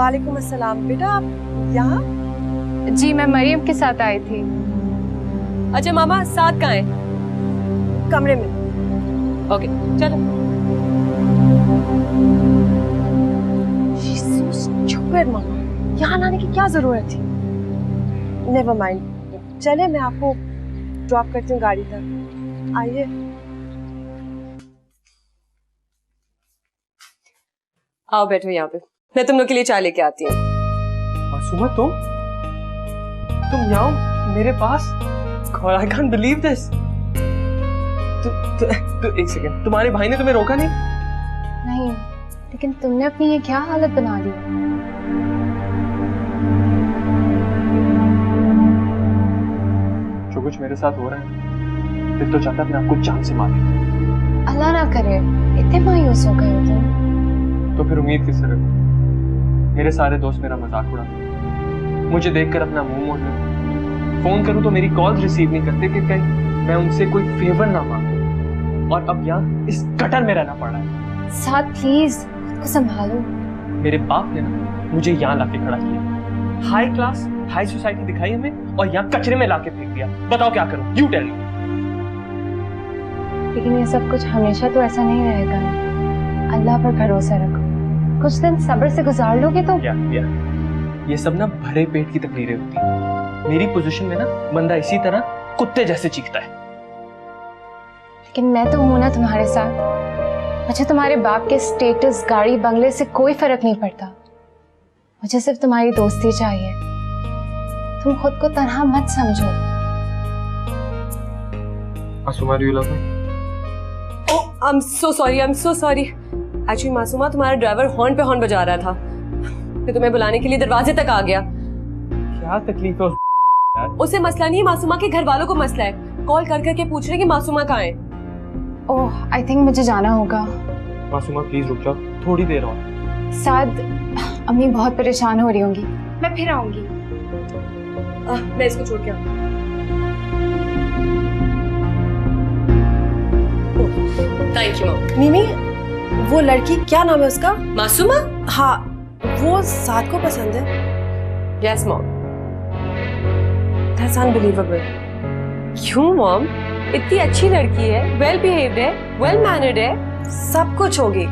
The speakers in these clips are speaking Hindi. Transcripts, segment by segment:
वालेकुम अस्सलाम। बेटा आप यहाँ? जी मैं मरियम के साथ आई थी। अच्छा मामा साथ कहाँ है? कमरे में। ओके चलो। चुप मामा, यहाँ लाने की क्या जरूरत थी? नेवर माइंड, चले मैं आपको ड्रॉप करती हूँ गाड़ी तक। आइए। आओ बैठो यहाँ पे, मैं तुम लोग के लिए चाय लेके आती हूँ। मासूमा तुम यहाँ मेरे पास? God, I can't believe this. तो एक सेकंड, तुम्हारे भाई ने तुम्हें रोका नहीं? नहीं, लेकिन तुमने अपनी ये क्या हालत बना ली? जो कुछ मेरे साथ हो रहा है, फिर तो चाहता मैं आपको जान से मार दूं। अल्लाह ना करे, इतने मायूस हो गए हो तुम। तो फिर उम्मीद किससे रखूं? मेरे सारे दोस्त मेरा मजाक उड़ाते, मुझे देखकर अपना मुंह मोड़ लेते। फोन करूं तो मेरी कॉल रिसीव नहीं करते कि कहीं मैं उनसे कोई फेवर ना मांगूं। और अब यहाँ इस गटर में रहना पड़ रहा है। साथ प्लीज खुद को संभालो। मेरे बाप ने ना मुझे यहाँ लाके खड़ा किया, हाई क्लास हाई सोसाइटी दिखाई हमें, और यहाँ कचरे में लाके फेंक दिया। बताओ क्या करूं? You tell me. लेकिन ये सब कुछ हमेशा तो ऐसा नहीं रहेगा। अल्लाह पर भरोसा रखो, कुछ दिन सब्र से गुजार लोगे तो। ये सब ना भरे पेट की तकलीरें होती हैं। मेरी पोजीशन में ना बंदा इसी तरह कुत्ते जैसे चीखता है। लेकिन मैं तो हूं ना तुम्हारे साथ। मुझे तुम्हारे बाप के स्टेटस, गाड़ी, बंगले से कोई फर्क नहीं पड़ता। मुझे सिर्फ तुम्हारी दोस्ती चाहिए। तुम खुद को तन्हा मत समझो। Masuma, do you love me? Oh, I'm so sorry. Actually Masuma, तुम्हारा ड्राइवर हॉर्न पे हॉर्न बजा रहा था। मैं तुम्हें बुलाने के लिए दरवाजे तक आ गया। क्या तकलीफ है यार? उसे मसला नहीं है, मासूमा के घर वालों को मसला है। कॉल कर करके पूछ रहे कि मासूमा कहाँ है। ओह, आई थिंक मुझे जाना होगा। मासूमा प्लीज रुक जाओ थोड़ी देर और। साद, अम्मी बहुत परेशान हो रही होंगी, मैं फिर आऊंगी। मैं इसको छोड़ के आऊँ। Thank you mom. मिमी, वो लड़की क्या नाम है उसका? मासूमा? हाँ, वो साद को पसंद है। Yes mom. That's unbelievable. क्यों मॉम? इतनी अच्छी लड़की है, वेल बिहेव्ड है, वेल मैनर्ड है, सब कुछ होगी,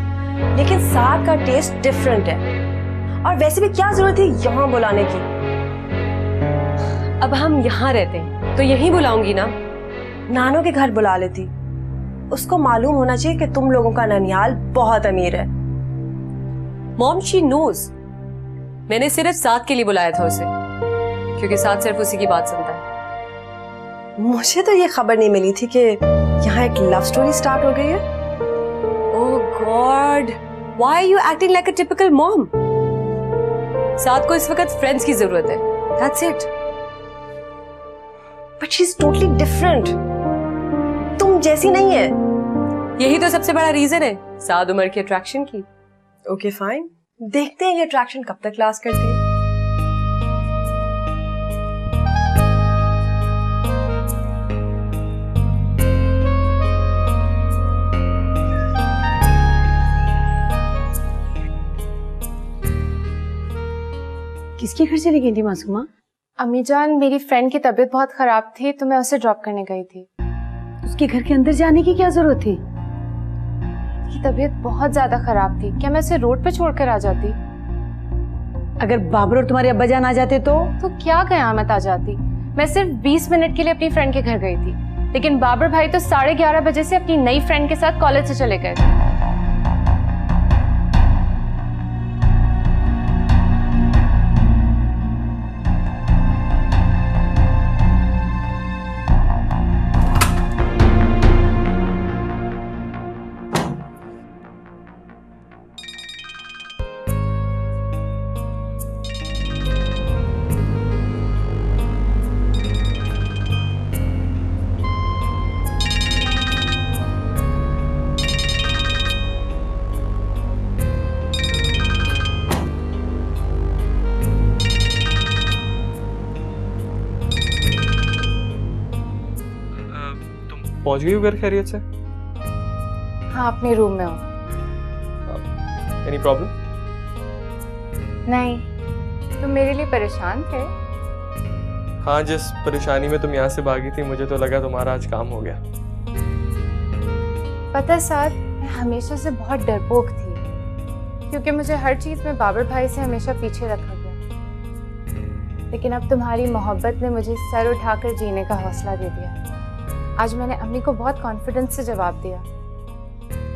लेकिन साद का टेस्ट डिफरेंट है। और वैसे भी क्या जरूरत थी यहाँ बुलाने की? अब हम यहाँ रहते हैं तो यहीं बुलाऊंगी ना। नानों के घर बुला लेती। उसको मालूम होना चाहिए कि तुम लोगों का ननियाल बहुत अमीर है। Mom she knows. मैंने सिर्फ साद के लिए बुलाया था उसे, क्योंकि साद सिर्फ उसी की बात सुनता है। मुझे तो ये खबर नहीं मिली थी कि यहाँ एक लव स्टोरी स्टार्ट हो गई है। Oh god, why are you acting like a typical mom? Saad को इस वक्त फ्रेंड्स की जरूरत है, that's it. But she is totally different, तुम जैसी नहीं है। यही तो सबसे बड़ा रीजन है साद उमर की अट्रैक्शन की। ओके फाइन, देखते हैं ये अट्रैक्शन कब तक लास्ट करती है। किसके घर चली गई थी मासूमा? अम्मी जान, मेरी फ्रेंड की तबीयत बहुत खराब थी तो मैं उसे ड्रॉप करने गई थी। उसके घर के अंदर जाने की क्या जरूरत थी? उसकी तबीयत बहुत ज्यादा खराब थी, क्या मैं उसे रोड पे छोड़कर आ जाती? अगर बाबर और तुम्हारे अब्बा जान आ जाते तो क्या कयामत आ जाती। मैं सिर्फ 20 मिनट के लिए अपनी फ्रेंड के घर गई थी, लेकिन बाबर भाई तो 11:30 बजे से अपनी नई फ्रेंड के साथ कॉलेज से चले गए थे। पहुंच गई हो घर खैरियत से? हाँ, अपने रूम में हूँ। Any problem? नहीं, तुम मेरे लिए परेशान थे। हाँ, जिस परेशानी में तुम यहाँ से भागी थी मुझे तो लगा तुम्हारा आज काम हो गया। पता है साद, मैं हमेशा से बहुत डरपोक थी क्योंकि मुझे हर चीज में बाबर भाई से हमेशा पीछे रखा गया। लेकिन अब तुम्हारी मोहब्बत ने मुझे सर उठाकर जीने का हौसला दे दिया। आज मैंने अम्मी को बहुत कॉन्फिडेंस से जवाब दिया,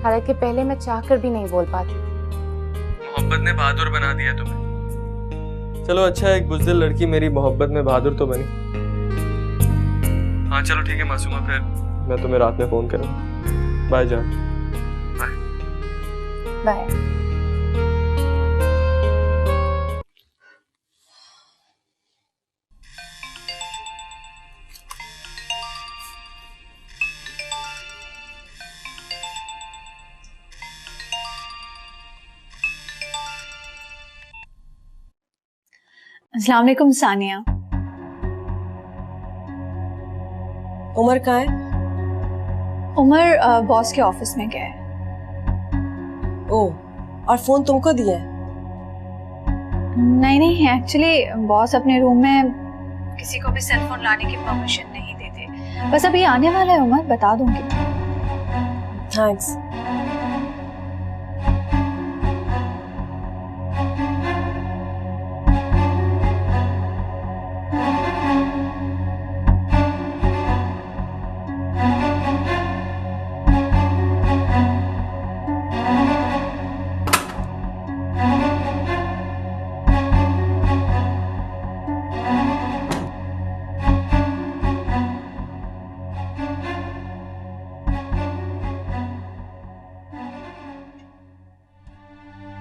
हालांकि पहले मैं चाहकर भी नहीं बोल पाती थी। मोहब्बत ने बहादुर बना दिया तुम्हें। चलो अच्छा, एक बुज़दिल लड़की मेरी मोहब्बत में बहादुर तो बनी। हाँ चलो ठीक है मासूमा, फिर मैं तुम्हें रात में फोन करूँगा। बाय जान। बाय। अस्सलाम वालेकुम सानिया। उमर कहाँ है? उमर बॉस के ऑफिस में गया है। ओह, और फोन तुमको दिया है? नहीं नहीं, एक्चुअली बॉस अपने रूम में किसी को भी सेल फोन लाने की परमिशन नहीं देते। बस अभी आने वाला है उमर, बता दूंगी। थैंक्स।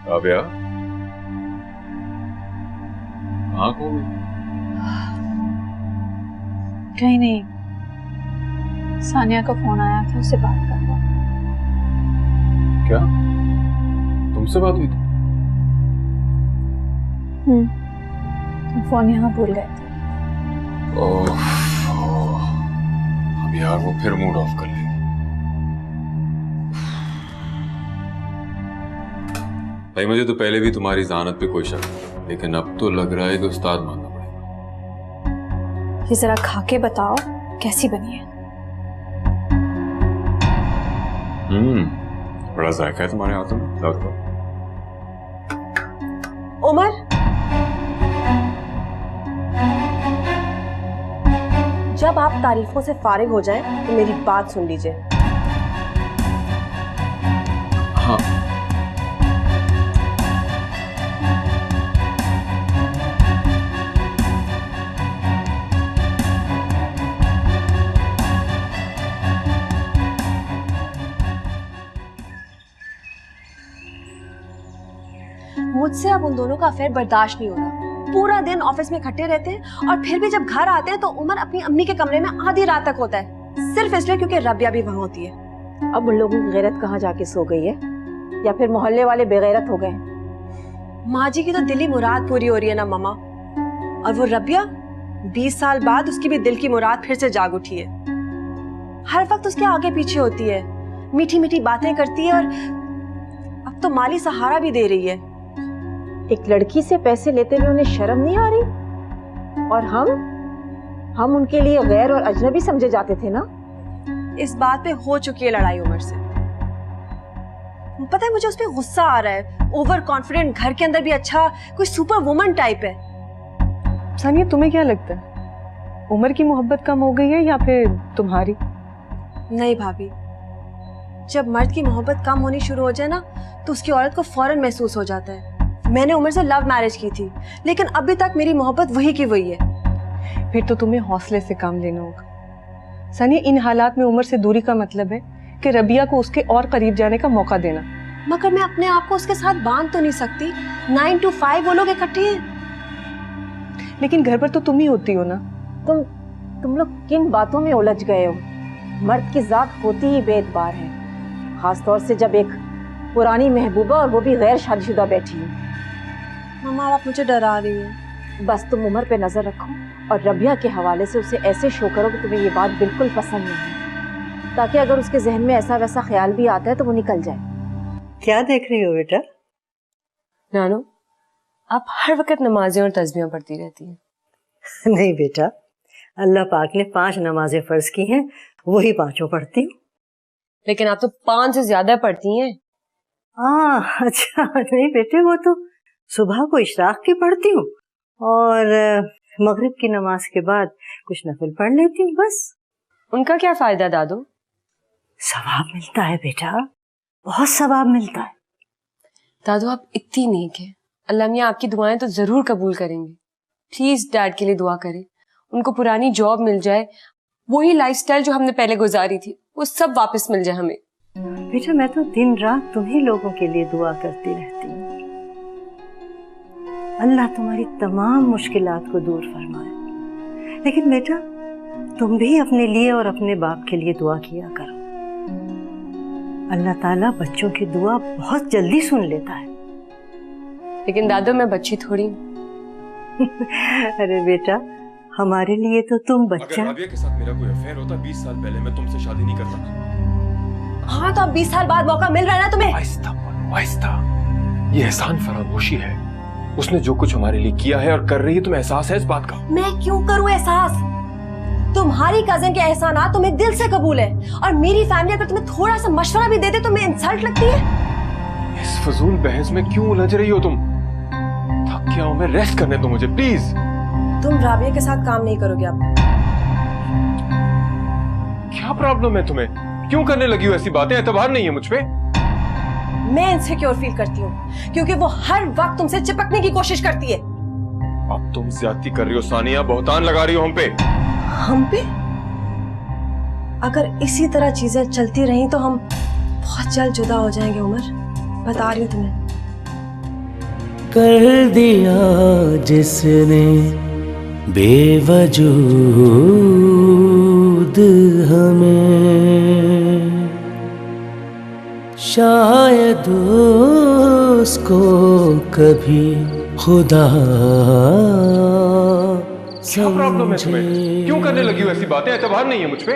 काव्या, कहाँ खो गई? कहीं नहीं, सानिया का फोन आया था, उससे बात कर रहा। क्या तुमसे बात हुई थी? तुम फोन यहाँ भूल गए थे। अब यार वो फिर मूड ऑफ कर लेगी। भाई मुझे तो पहले भी तुम्हारी ज़हानत पे कोई शक था, लेकिन अब तो लग रहा है कि उस्ताद मानना पड़ेगा। ये जरा खा के बताओ कैसी बनी है। बड़ा जायका है तुम्हारे हाथों में। लगता उमर, जब आप तारीफों से फारिग हो जाएं तो मेरी बात सुन लीजिए। हाँ, मुझसे अब उन दोनों का अफेयर बर्दाश्त नहीं हो रहा। पूरा दिन ऑफिस में इकट्ठे रहते हैं और फिर भी जब घर आते हैं तो उमर अपनी अम्मी के कमरे में आधी रात तक होता है, सिर्फ इसलिए क्योंकि रबिया भी वहां होती है। अब उन लोगों की गैरत कहाँ जाके सो गई है, या फिर मोहल्ले वाले बेगैरत हो गए? माँ जी की तो दिली मुराद पूरी हो रही है ना मामा, और वो रबिया 20 साल बाद उसकी भी दिल की मुराद फिर से जाग उठी है। हर वक्त उसके आगे पीछे होती है, मीठी मीठी बातें करती है और अब तो माली सहारा भी दे रही है। एक लड़की से पैसे लेते हुए उन्हें शर्म नहीं आ रही? और हम उनके लिए गैर और अजनबी समझे जाते थे ना। इस बात पे हो चुकी है लड़ाई उमर से। पता है मुझे उस पर गुस्सा आ रहा है। ओवर कॉन्फिडेंट, घर के अंदर भी अच्छा कोई सुपर वुमन टाइप है। सानिया, तुम्हें क्या लगता है, उमर की मोहब्बत कम हो गई है या फिर तुम्हारी? नहीं भाभी, जब मर्द की मोहब्बत कम होनी शुरू हो जाए ना तो उसकी औरत को फौरन महसूस हो जाता है। मैंने उमर से लव मैरिज की थी, लेकिन अभी तक मेरी मोहब्बत वही की वही है। फिर तो तुम्हें हौसले से काम लेना होगा। सानिया, इन हालात में उमर से दूरी का मतलब है कि रबिया को उसके और करीब जाने का मौका देना। मगर मैं अपने आप को उसके साथ बांध तो नहीं सकती। 9 to 5 वो लोग इकट्ठे हैं। लेकिन घर पर तो तुम ही होती हो ना। तुम लोग किन बातों में उलझ गए हो? मर्द की जात होती ही बेतबार है, खासतौर से जब एक पुरानी महबूबा और वो भी गैर शादीशुदा बैठी है। मम्मा, आप मुझे डरा रही हैं। बस तुम उमर पे नजर रखो और रबिया के हवाले से उसे ऐसे शो करो कि तुम्हें ये बात बिल्कुल पसंद नहीं है, ताकि अगर उसके जहन में ऐसा वैसा ख्याल भी आता है तो वो निकल जाए। क्या देख रही हो बेटा? नानो, आप हर वक्त नमाजें और तस्बीहें पढ़ती रहती हैं। नहीं बेटा, अल्लाह पाक ने 5 नमाजें फर्ज की हैं, वही 5 पढ़ती हूँ। लेकिन आप तो 5 से ज्यादा पढ़ती हैं। अच्छा नहीं बेटे, वो तो सुबह को इशराक की पढ़ती हूँ और मगरिब की नमाज के बाद कुछ नफिल पढ़ लेती हूँ बस। उनका क्या फायदा दादू? सवाब मिलता है बेटा, बहुत सवाब मिलता है। दादू आप इतनी नेक है, अल्लाह मियाँ आपकी दुआएं तो जरूर कबूल करेंगे। प्लीज डैड के लिए दुआ करें, उनको पुरानी जॉब मिल जाए, वही लाइफस्टाइल जो हमने पहले गुजारी थी वो सब वापस मिल जाए हमें। बेटा मैं तो दिन रात तुम्ही लोगों के लिए दुआ करती रहती हूँ। अल्लाह तुम्हारी तमाम मुश्किलात को दूर फरमाए। लेकिन बेटा तुम भी अपने लिए और अपने बाप के लिए दुआ किया करो। अल्लाह ताला बच्चों की दुआ बहुत जल्दी सुन लेता है। लेकिन दादू मैं बच्ची थोड़ी हूँ। अरे बेटा हमारे लिए तो तुम बच्चा। अगर राबिया के साथ मेरा कोई अफेयर होता 20 साल पहले मैं तुमसे शादी नहीं करता। हाँ तो अब 20 साल बाद मौका मिल रहा है ना तुम्हें। आहिस्ता बोलो, आहिस्ता। ये एहसान फरामोशी है। उसने जो कुछ हमारे लिए किया है और कर रही है, तुम्हें एहसास है इस बात का? मैं क्यों करूं एहसास? तुम्हारी कजन के एहसानात तुम्हें दिल से कबूल है और मेरी फैमिली अगर तुम्हें थोड़ा सा मशवरा भी दे दे तो तुम्हें इंसल्ट लगती है। इस फजूल बहस में क्यों उलझ रही हो तुम? थक गया हूं मैं, रेस्ट करने दो मुझे प्लीज। तुम राबिया के साथ काम नहीं करोगे अब। क्या प्रॉब्लम है तुम्हें? क्यों करने लगी हो ऐसी बातें? एतबार नहीं है मुझ पे? मैं इनसिक्योर फील करती हूँ क्योंकि वो हर वक्त तुमसे चिपकने की कोशिश करती है। अब तुम ज्यादती कर रही हो सानिया, बहुतान लगा रही हो हम पे। हम पे? अगर इसी तरह चीजें चलती रही तो हम बहुत जल्द जुदा हो जाएंगे उमर, बता रही हूँ तुम्हें। कर दिया जिसने बेवजूद हमें, शायद उसको कभी खुदा क्या प्रॉब्लम है तुम्हें? क्यों करने लगी हो ऐसी बातें? एतबार नहीं है मुझ पे?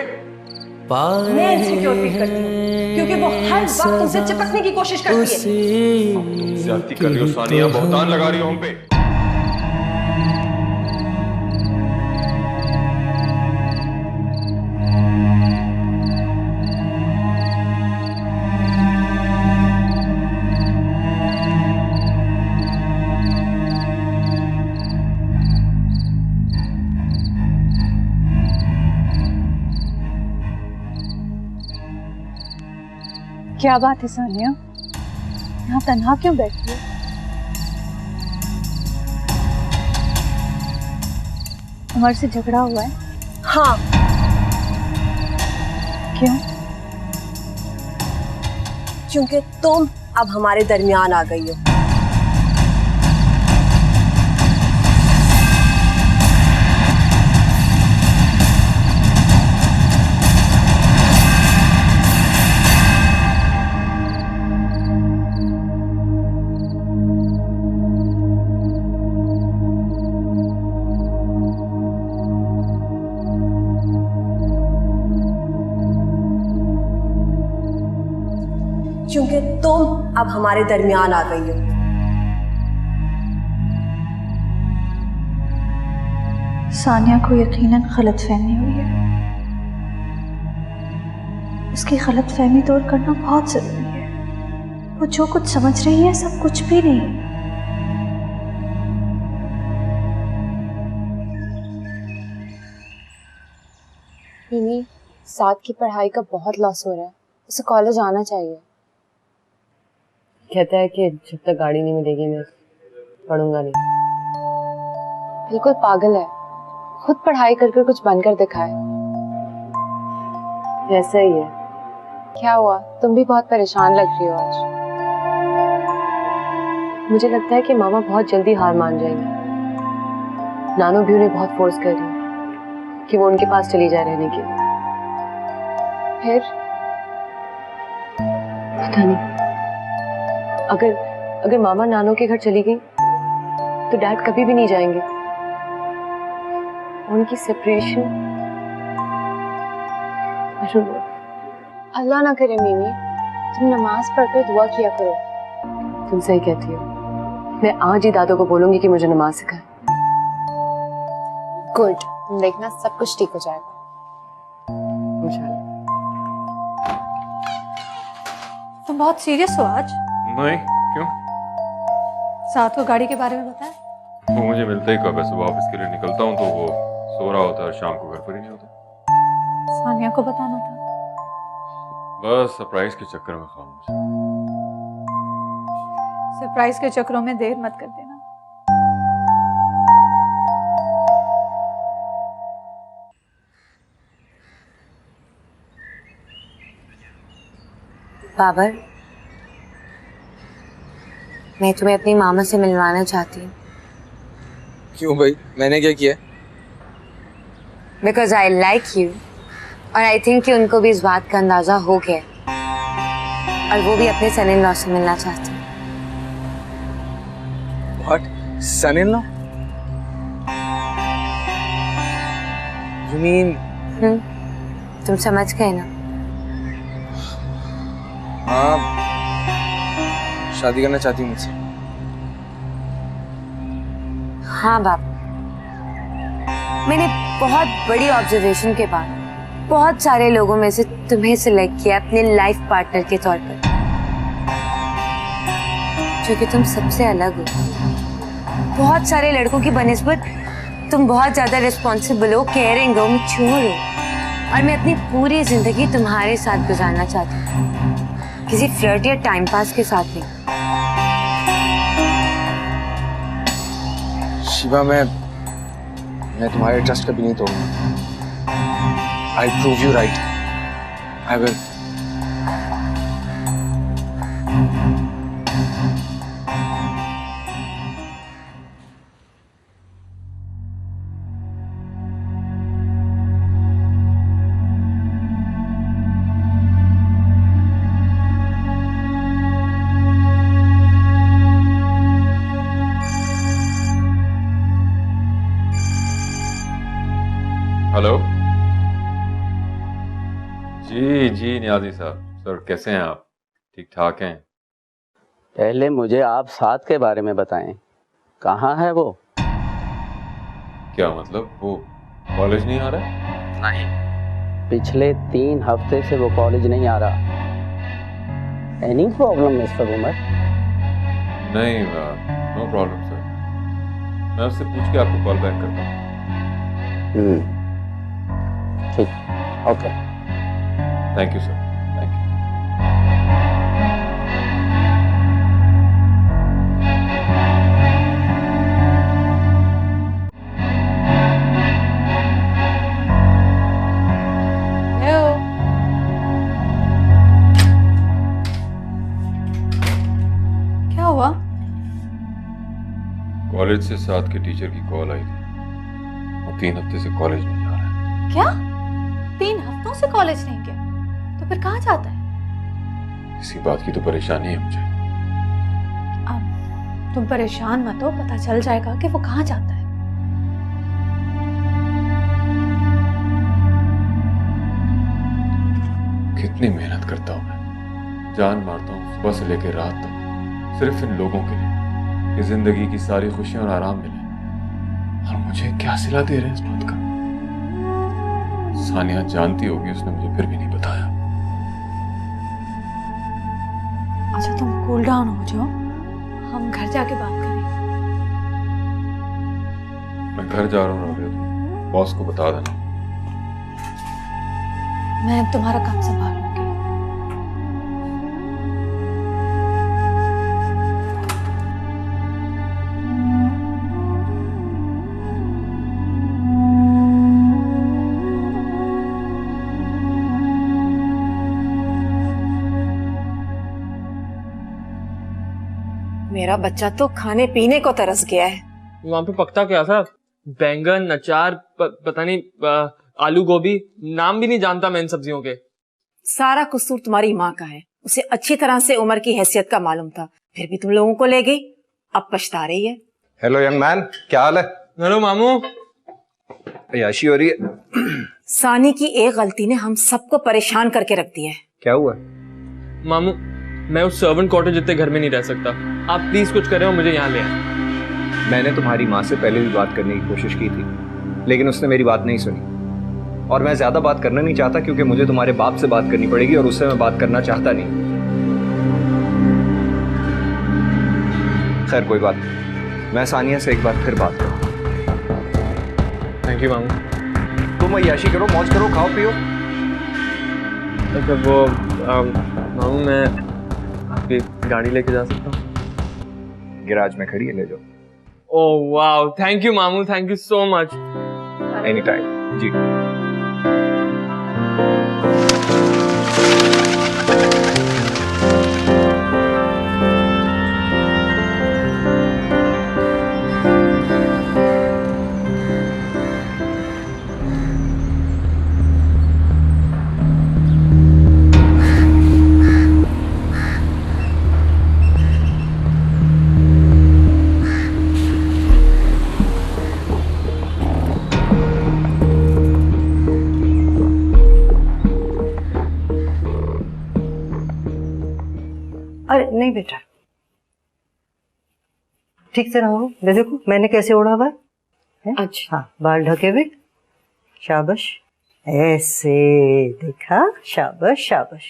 मैं इनसिक्योर फील करती हूँ क्योंकि वो हर वक्त तुमसे चिपकने की कोशिश करती है। अब तुम ज्यादती कर रही हो सानिया, बहुतान लगा रही हो हम पे। क्या बात है सानिया, यहाँ तन्हा क्यों बैठी है? उमर से झगड़ा हुआ है? हाँ। क्यों? क्योंकि तुम अब हमारे दरमियान आ गई हो। क्योंकि तुम अब हमारे दरमियान आ गई हो। सानिया को यकीनन गलतफहमी हुई है। उसकी गलतफहमी दूर करना बहुत जरूरी है। वो जो कुछ समझ रही है सब कुछ भी नहीं है। मिमी, साथ की पढ़ाई का बहुत लॉस हो रहा है, उसे कॉलेज आना चाहिए। कहता है कि जब तक गाड़ी नहीं मिलेगी मैं पढ़ूंगा नहीं। बिल्कुल पागल है, खुद पढ़ाई करके कुछ बनकर दिखाए। ऐसा ही है। क्या हुआ, तुम भी बहुत परेशान लग रही हो आज। मुझे लगता है कि मामा बहुत जल्दी हार मान जाएंगे। नानू भी उन्हें बहुत फोर्स कर रही है कि वो उनके पास चली जाए रहने के लिए। फिर पता नहीं, अगर मामा नानू के घर चली गई तो डैड कभी भी नहीं जाएंगे। उनकी सेपरेशन, अल्लाह ना करे मिमी, तुम नमाज पढ़कर दुआ किया करो। तुम सही कहती हो, मैं आज ही दादू को बोलूंगी कि मुझे नमाज सिखाए। गुड, तुम देखना सब कुछ ठीक हो जाएगा इंशाल्लाह। तुम बहुत सीरियस हो आज। नहीं, क्यों? साथ को गाड़ी के बारे में बताया? वो मुझे मिलता ही कब है, सुबह ऑफिस के लिए निकलता हूँ तो वो सो रहा होता है और शाम को घर पर ही नहीं होता। सानिया को बताना था। बस सरप्राइज के चक्कर में खामोश। सरप्राइज के चक्करों में देर मत कर देना। बाबर, मैं तुम्हें अपनी मामा से मिलवाना चाहती हूँ। क्यों भाई, मैंने क्या किया? बिकॉज आई लाइक यू और आई थिंक कि उनको भी इस बात का अंदाजा हो गया और वो भी अपने सन इन लॉ से मिलना चाहते हैं। What? Son in law? You mean? तुम समझ गए ना? हाँ, शादी करना चाहती हूँ मुझसे। हाँ बाबा, मैंने बहुत बड़ी ऑब्जर्वेशन के बाद बहुत सारे लोगों में से तुम्हें सिलेक्ट किया अपने लाइफ पार्टनर के तौर पर, जो कि तुम सबसे अलग हो। बहुत सारे लड़कों की बनिस्बत तुम बहुत ज्यादा रिस्पॉन्सिबल हो, केयरिंग हो, मैच्योर हो और मैं अपनी पूरी जिंदगी तुम्हारे साथ गुजारना चाहती हूँ, किसी फ्लर्ट या टाइम पास के साथ नहीं। शिवा, मैं तुम्हारे ट्रस्ट कभी नहीं तोड़ूंगा। I'll prove you right. I will. Hello ji Niazi साहब, सर कैसे हैं आप? ठीक ठाक हैं? पहले मुझे आप साथ के बारे में बताएं, कहाँ है वो? क्या मतलब, वो कॉलेज नहीं आ रहा? नहीं, पिछले 3 हफ्ते से वो कॉलेज नहीं आ रहा। Any problem mister Umar? नहीं, नो प्रॉब्लम सर। मैं उससे पूछ के आपको कॉल बैक करता हूँ। ठीक, okay. Thank you sir, thank you. क्या हुआ? कॉलेज से साथ के टीचर की कॉल आई थी, वो 3 हफ्ते से कॉलेज नहीं जा रहा है। क्या? 3 हफ्तों से कॉलेज नहीं गया? तो फिर कहाँ जाता है? इसी बात की तो परेशानी है मुझे। अब तुम परेशान मत हो, पता चल जाएगा कि वो कहाँ जाता है। कितनी मेहनत करता हूँ मैं, जान मारता हूँ सुबह से लेकर रात तक, सिर्फ इन लोगों के लिए कि जिंदगी की सारी खुशियां और आराम मिले, और मुझे क्या सिला दे रहे हैं इस बात का। सानिया जानती होगी, उसने मुझे फिर भी नहीं बताया। अच्छा तुम कूल डाउन हो जाओ, हम घर जाके बात करेंगे। मैं घर जा रहा हूँ, तुम बॉस को बता देना। मैं तुम्हारा काम संभालूंगी। मेरा बच्चा तो खाने पीने को तरस गया है। वहां पे पकता क्या था? बैंगन, अचार, पता नहीं आलू गोभी, नाम भी नहीं जानता मैं इन सब्जियों के। सारा कसूर तुम्हारी माँ का है। उसे अच्छी तरह से उमर की हैसियत का मालूम था, फिर भी तुम लोगों को ले गई, अब पछता रही है। हेलो यंग मैन, क्या हाल है? हेलो मामू। याशी हो रही है। सानी की एक गलती ने हम सबको परेशान करके रख दिया है। क्या हुआ? मामू, मैं उस सर्वेंट क्वार्टर जितने घर में नहीं रह सकता। आप प्लीज कुछ करें और मुझे यहाँ ले आए। मैंने तुम्हारी माँ से पहले भी बात करने की कोशिश की थी, लेकिन उसने मेरी बात नहीं सुनी। और मैं ज्यादा बात करना नहीं चाहता क्योंकि मुझे तुम्हारे बाप से बात करनी पड़ेगी और उससे मैं बात करना चाहता नहीं। खैर कोई बात नहीं, मैं सानिया से एक बार फिर बात करूँ। थैंक यू मामू। तुम अय्याशी करो, मौज करो, खाओ पियो। अच्छा वो मामू, मैं आपकी गाड़ी लेके जा सकता हूँ? गैराज में खड़ी है, ले जाओ। ओह वाओ, थैंक यू मामू, thank you so much. Any time ji. अरे नहीं बेटा, ठीक से रहो। मैं देखो मैंने कैसे ओढ़ा हुआ है। अच्छा हाँ, बाल ढके हुए, शाबाश, ऐसे देखा, शाबाश शाबाश,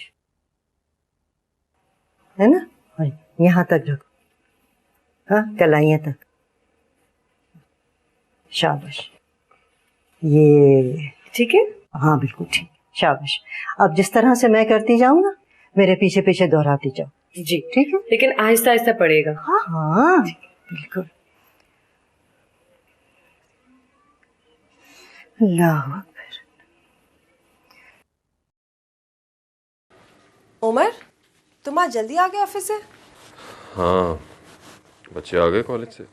है ना। और यहाँ तक ढको, हाँ कलाइयाँ तक, शाबाश। ये ठीक है, हाँ बिल्कुल ठीक, शाबाश। अब जिस तरह से मैं करती जाऊँ ना, मेरे पीछे पीछे दोहराती जाओ जी, ठीक है। लेकिन आहिस्ता आहिस्ता पड़ेगा। हाँ हाँ बिल्कुल। अल्लाह अकबर। उमर, तुम आज जल्दी आ गए ऑफिस से? हाँ, बच्चे आ गए कॉलेज से।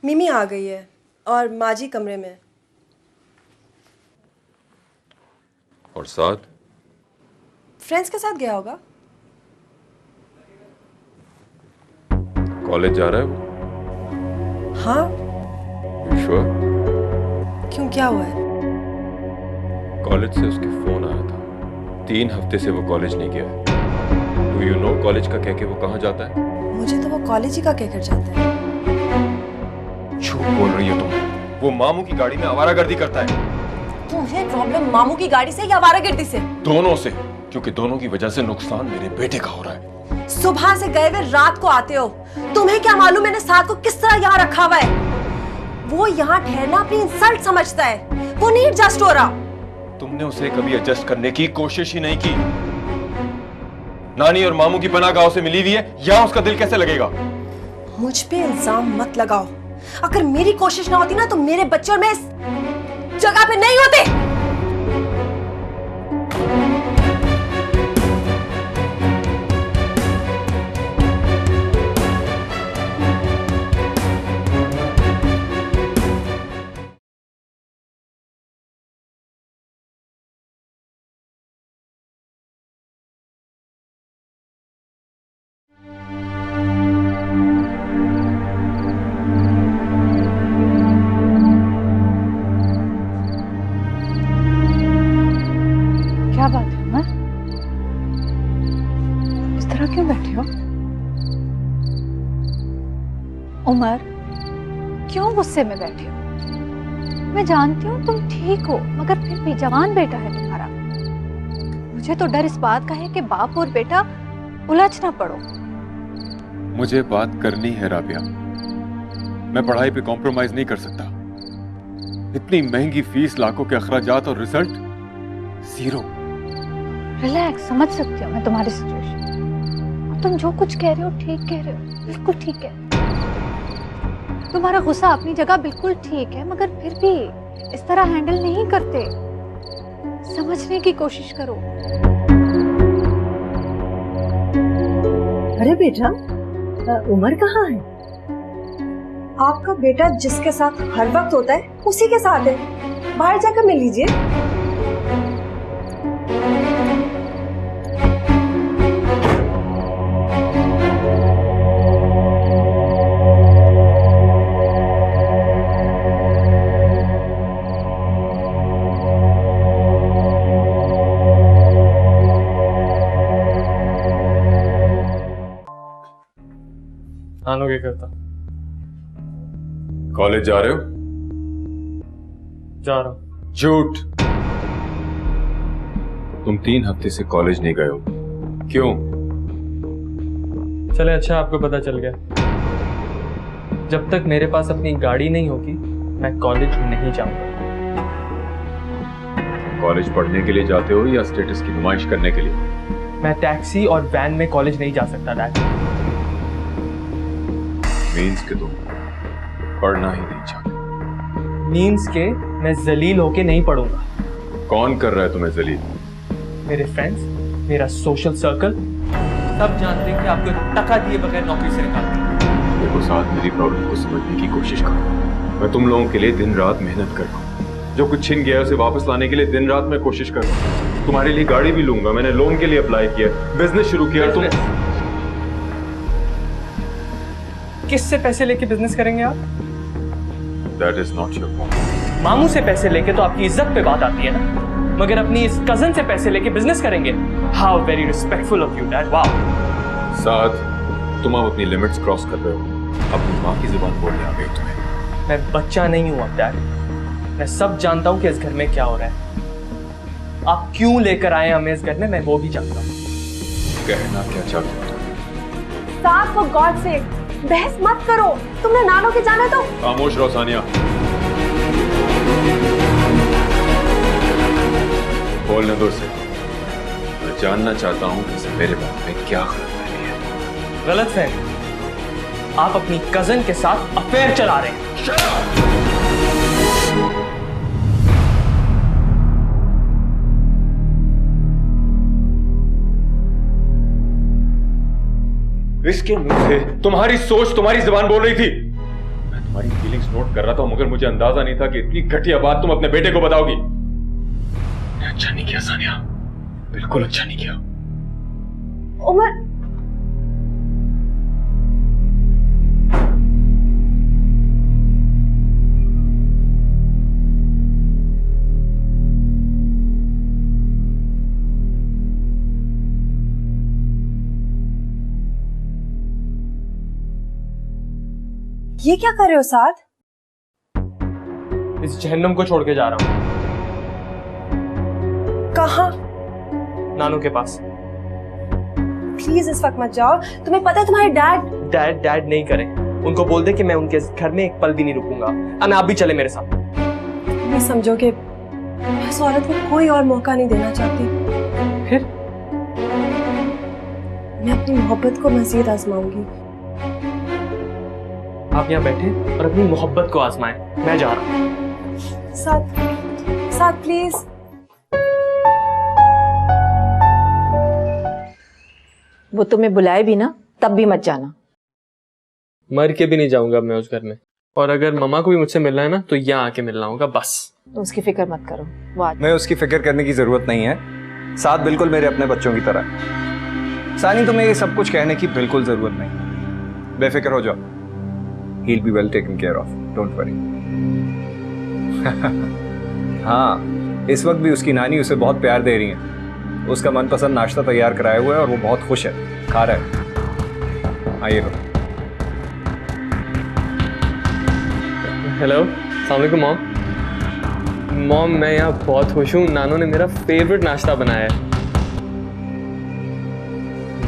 मिमी आ गई है और माजी कमरे में। और साथ फ्रेंड्स के साथ गया होगा। कॉलेज जा रहा है वो? हाँ। You sure? क्यों, क्या हुआ है? कॉलेज से उसके फोन आया था, 3 हफ्ते से वो कॉलेज नहीं गया है। Do you know कॉलेज का कह के वो कहाँ जाता है? मुझे तो वो कॉलेज ही का कहकर जाता है। झूठ बोल रही हो तुम। वो मामू की गाड़ी में आवारागर्दी करता है। तुम्हें प्रॉब्लम मामू की गाड़ी से या आवारागर्दी से? दोनों से, क्योंकि दोनों की वजह से नुकसान मेरे बेटे का हो रहा है। सुबह से गए हुए रात को आते हो, तुम्हें क्या मालूम मैंने साथ को किस तरह यहाँ रखा हुआ है। वो यहाँ ठहरना अपनी इंसल्ट समझता है, वो नहीं एडजस्ट हो रहा। तुमने उसे कभी एडजस्ट करने की कोशिश ही नहीं की। नानी और मामू की पनाह से मिली हुई है, यहाँ उसका दिल कैसे लगेगा? मुझ पे इल्जाम मत लगाओ। अगर मेरी कोशिश ना होती ना तो मेरे बच्चे और मैं इस जगह पे नहीं होते। क्या बात है उमर, इस तरह क्यों बैठे हो? उमर, क्यों गुस्से में बैठे हो? मैं जानती हूँ तुम ठीक हो, मगर फिर भी जवान बेटा है तुम्हारा। मुझे तो डर इस बात का है कि बाप और बेटा उलझ ना पड़ो। मुझे बात करनी है राबिया, मैं पढ़ाई पे कॉम्प्रोमाइज नहीं कर सकता। इतनी महंगी फीस, लाखों के अखराजात और रिजल्ट जीरो। रिलैक्स, समझ सकती हूँ मैं तुम्हारी सिचुएशन। तुम जो कुछ कह रहे हो ठीक कह रहे हो, बिल्कुल ठीक है। तुम्हारा गुस्सा अपनी जगह बिल्कुल ठीक है, मगर फिर भी इस तरह हैंडल नहीं करते। समझने की कोशिश करो। अरे बेटा, उमर कहाँ है? आपका बेटा जिसके साथ हर वक्त होता है उसी के साथ है। बाहर जाकर मिल लीजिए। नानू आगे करता। कॉलेज जा रहे हो? जा रहा हूँ। झूठ। तुम 3 हफ्ते से कॉलेज नहीं गए हो, क्यों? चले अच्छा आपको पता चल गया। जब तक मेरे पास अपनी गाड़ी नहीं होगी मैं कॉलेज नहीं जाऊंगा। कॉलेज पढ़ने के लिए जाते हो या स्टेटस की नुमाइश करने के लिए? मैं टैक्सी और वैन में कॉलेज नहीं जा सकता डैड। मीन्स के तुम पढ़ना ही नहीं चाहते? मीन्स के मैं जलील होके नहीं पढ़ूंगा। कौन कर रहा है तुम्हें जलील? मेरे फ्रेंड्स, मेरा सोशल सर्कल, सब जानते हैं कि आपको टका दिए बगैर नौकरी से निकालते हैं। देखो साथ, मेरी प्रॉब्लम को समझने की कोशिश करो। मैं तुम लोगों के लिए दिन रात मेहनत कर रहा हूँ। जो कुछ छिन गया है उसे वापस लाने के लिए दिन रात मैं कोशिश कर रहा हूँ। तुम्हारे लिए गाड़ी भी लूंगा, मैंने लोन के लिए अप्लाई किया, बिजनेस शुरू किया। तुम किससे पैसे लेके बिजनेस करेंगे आप? That is not your point. मामू से पैसे लेके तो आपकी इज्जत पे बात आती है ना, मगर अपनी इस कजन से पैसे लेके बिजनेस करेंगे? How very respectful of you dad. वाह। साथ, तुम अब अपनी लिमिट्स क्रॉस कर रहे हो। अपनी माँ की जुबान बोलने आ गई तुम्हें। मैं बच्चा नहीं हूं अब डैड। मैं सब जानता हूं कि इस घर में क्या हो रहा है। आप क्यों लेकर आए हमें इस घर में, मैं वो भी जानता हूं। कहना क्या चाहते हो? साथ फॉर गॉड से बहस मत करो। तुमने नानो के जाना तो खामोश रहो सानिया। बोलने दो से। मैं जानना चाहता हूं कि इसे मेरे बारे में क्या गलतफहमी है। गलतफहमी? आप अपनी कजन के साथ अफेयर चला रहे हैं। इसके मुंह से तुम्हारी सोच, तुम्हारी जुबान बोल रही थी। मैं तुम्हारी फीलिंग्स नोट कर रहा था, मगर मुझे अंदाजा नहीं था कि इतनी घटिया बात तुम अपने बेटे को बताओगी। अच्छा नहीं किया सानिया, बिल्कुल अच्छा नहीं किया। उमर, ये क्या कर रहे हो साथ? इस जहन्नुम को छोड़ के जा रहा हूं। कहाँ? नानू के पास। प्लीज इस वक्त मत जाओ। तुम्हें पता है तुम्हारे डैड डैड नहीं करें। उनको बोल दे कि मैं उनके घर में एक पल भी नहीं रुकूंगा। अब आप भी चले मेरे साथ। मैं समझो कि मैं इस औरत को कोई और मौका नहीं देना चाहती। फिर मैं अपनी मोहब्बत को मजीद आजमाऊंगी। आप यहाँ बैठे और अपनी मोहब्बत को आजमाएं। मैं जा रहा हूँ। साथ प्लीज। वो तुम्हें बुलाए भी ना तब भी मत जाना। मर के भी नहीं जाऊंगा मैं उस घर में। और अगर मम्मा को भी मुझसे मिलना है ना तो यहाँ आके मिलना होगा बस। तो उसकी फिक्र मत करो, वो आज। मैं उसकी फिक्र करने की जरूरत नहीं है। साथ बिल्कुल मेरे अपने बच्चों की तरह। सानी, तुम्हें ये सब कुछ कहने की बिल्कुल जरूरत नहीं। बेफिक्र हो जाओ। He'll be well taken care of. Don't worry. हाँ, इस वक्त भी उसकी नानी उसे बहुत प्यार दे रही है। उसका मनपसंद नाश्ता तैयार कराया हुआ है और वो बहुत खुश है, खा रहा है। आइए लो। हेलो, अस्सलाम वालेकुम मॉम। मॉम, मैं यहाँ बहुत खुश हूँ। नानू ने मेरा फेवरेट नाश्ता बनाया है।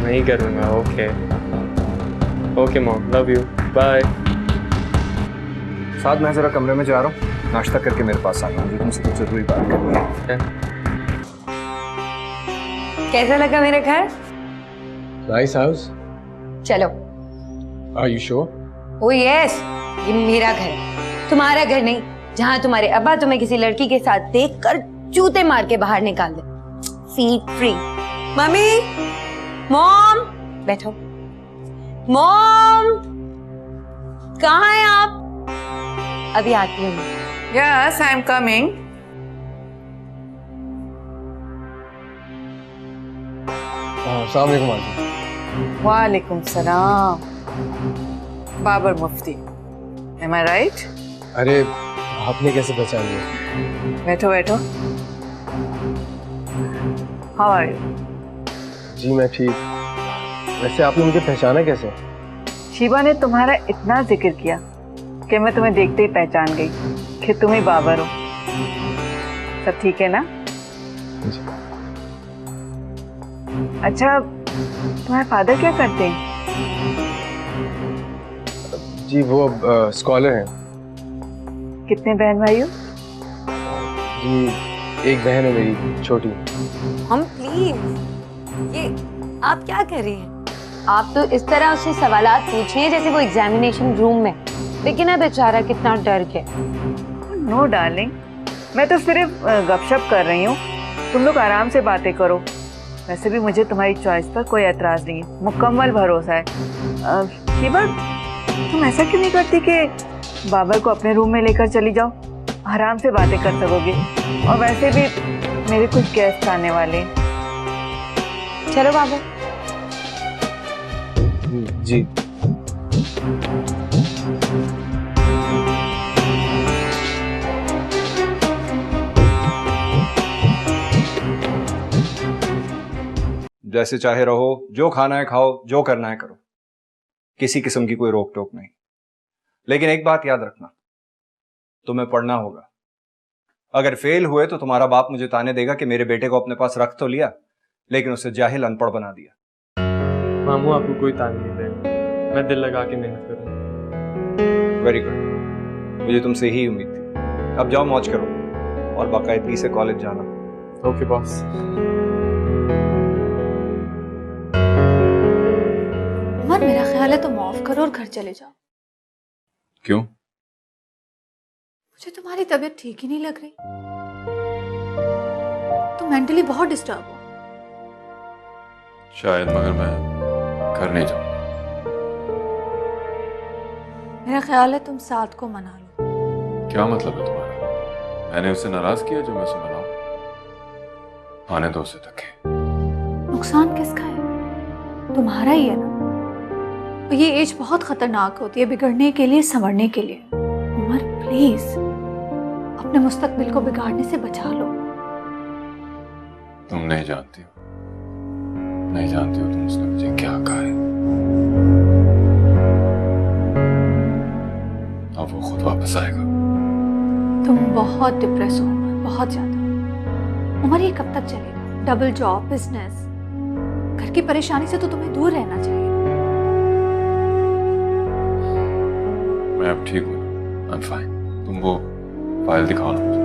नहीं करूँगा। Okay mom, love you, bye. साथ मैं जरा कमरे में जा रहा हूँ, नाश्ता करके मेरे पास आना, मुझे तुमसे कुछ जरूरी बात करनी है। कैसा लगा मेरा घर? Nice house. चलो। Are you sure? Oh yes, ये मेरा घर है, तुम्हारा घर नहीं। जहाँ तुम्हारे अब्बा तुम्हें किसी लड़की के साथ देखकर जूते मार के बाहर निकाल दे। Feel free. मम्मी, मॉम, बैठो। मॉम, कहाँ हैं आप? अभी आती हूँ। Yes, I'm coming. अस्सलाम वालेकुम आंटी। वालेकुम सलाम। बाबर मुफ्ती, am I right? अरे आपने कैसे पहचान लिया? बैठो बैठो। How are you? जी मैं ठीक। वैसे आपने मुझे पहचाना कैसे? शिवा ने तुम्हारा इतना जिक्र किया कि मैं तुम्हें देखते ही पहचान गई कि तुम ही बाबर हो। सब ठीक है ना? अच्छा, तुम्हारे फादर क्या करते हैं? जी वो स्कॉलर हैं। कितने बहन भाई हो? जी एक बहन है मेरी, छोटी। हम प्लीज, ये आप क्या कर रही हैं? आप तो इस तरह उससे सवालात पूछ रही हैं जैसे वो एग्जामिनेशन रूम में। लेकिन अब बेचारा कितना डर गया। नो डार्लिंग, मैं तो सिर्फ गपशप कर रही हूँ। तुम लोग आराम से बातें करो। वैसे भी मुझे तुम्हारी चॉइस पर कोई एतराज नहीं है, मुकम्मल भरोसा है। शिवा, तुम ऐसा क्यों नहीं करती कि बाबर को अपने रूम में लेकर चली जाओ? आराम से बातें कर सकोगे। और वैसे भी मेरे कुछ गेस्ट आने वाले हैं। चलो बाबर। जी। जैसे चाहे रहो, जो खाना है खाओ, जो करना है करो, किसी किस्म की कोई रोक टोक नहीं। लेकिन एक बात याद रखना, तुम्हें पढ़ना होगा। अगर फेल हुए तो तुम्हारा बाप मुझे ताने देगा कि मेरे बेटे को अपने पास रख तो लिया लेकिन उसे जाहिल अनपढ़ बना दिया। मामू आपको कोई ताने नहीं देगा, मैं दिल लगा के मेहनत करूंगा। वेरी गुड, मुझे तुमसे ही उम्मीद थी। अब जाओ मौज करो और बाकायदगी से कॉलेज जाना। Okay boss. उमर, मेरा ख्याल है तुम ऑफ करो और घर चले जाओ। क्यों? मुझे तुम्हारी तबीयत ठीक ही नहीं लग रही। तुम मेंटली बहुत डिस्टर्ब हो। शायद, मगर मैं घर नहीं जाऊंगा। मेरा ख्याल है तुम साथ को मना लो। क्या मतलब है तुम्हारा? मैंने उसे नाराज किया जो मैं उसे मनाऊं? आने दो उसे धक्के। नुकसान किसका है? तुम्हारा ही है ना। और ये एज बहुत खतरनाक होती है बिगड़ने के लिए, संवरने के लिए। उमर प्लीज, अपने मुस्तकबिल को बिगाड़ने से बचा लो। तुम नहीं जानती हो, नहीं जानती हो तुम उसने मुझे क्या कहा है। अब वो खुद वापस आएगा। तुम बहुत डिप्रेस हो उमर, बहुत ज्यादा। उमर, ये कब तक चलेगा? डबल जॉब, बिजनेस, घर की परेशानी से तो तुम्हें दूर रहना चाहिए। मैं अब ठीक हूँ, आई एम फाइन। तुम वो फाइल दिखाओ ना मुझे।